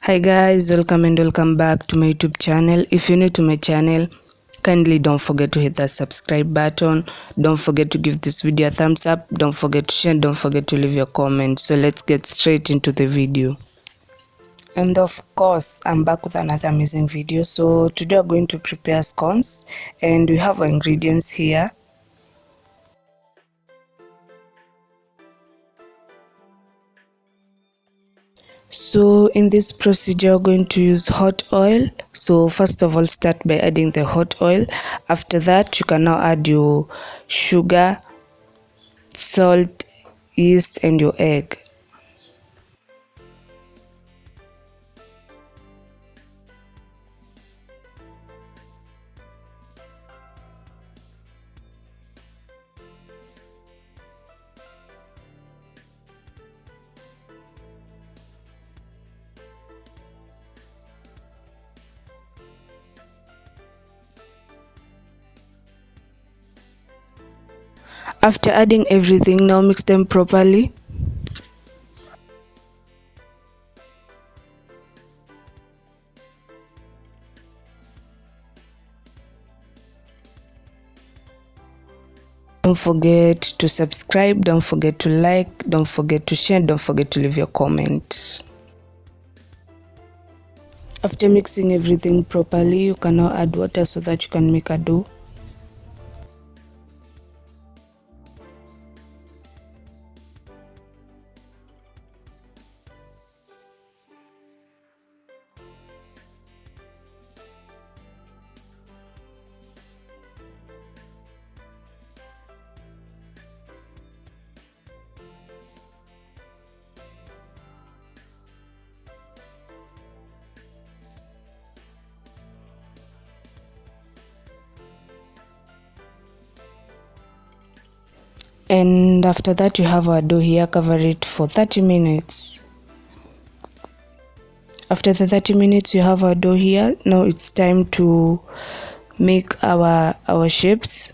Hi guys, welcome back to my YouTube channel. If you're new to my channel, kindly don't forget to hit that subscribe button. Don't forget to give this video a thumbs up. Don't forget to share. Don't forget to leave your comment. So let's get straight into the video. And of course, I'm back with another amazing video. So today we're going to prepare scones, and we have our ingredients here. So in this procedure, we're going to use hot oil. So first of all, start by adding the hot oil. After that, you can now add your sugar, salt, yeast, and your egg. After adding everything, now mix them properly. Don't forget to subscribe, don't forget to like, don't forget to share, don't forget to leave your comment. After mixing everything properly, you can now add water so that you can make a dough. And after that, you have our dough here. Cover it for 30 minutes. After the 30 minutes, you have our dough here. Now it's time to make our shapes.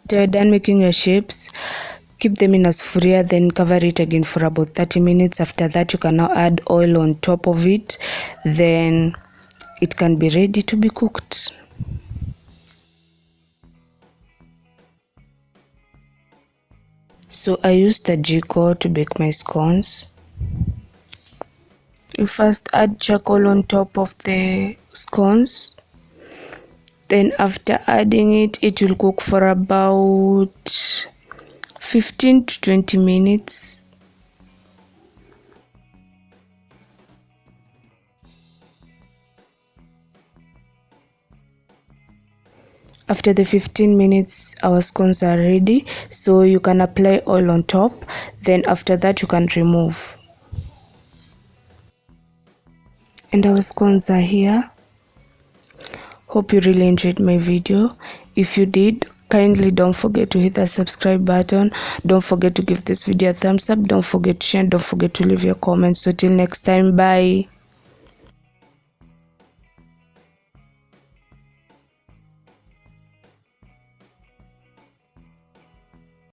After you're done making your shapes, keep them in a sufuria, then cover it again for about 30 minutes. After that, you can now add oil on top of it, then it can be ready to be cooked. So I used the Kijiko to bake my scones. You first add charcoal on top of the scones. Then after adding it, it will cook for about 15 to 20 minutes. After the 15 minutes, our scones are ready, so you can apply oil on top. Then after that, you can remove. And our scones are here. Hope you really enjoyed my video. If you did, kindly don't forget to hit that subscribe button. Don't forget to give this video a thumbs up. Don't forget to share. Don't forget to leave your comments. So till next time, bye.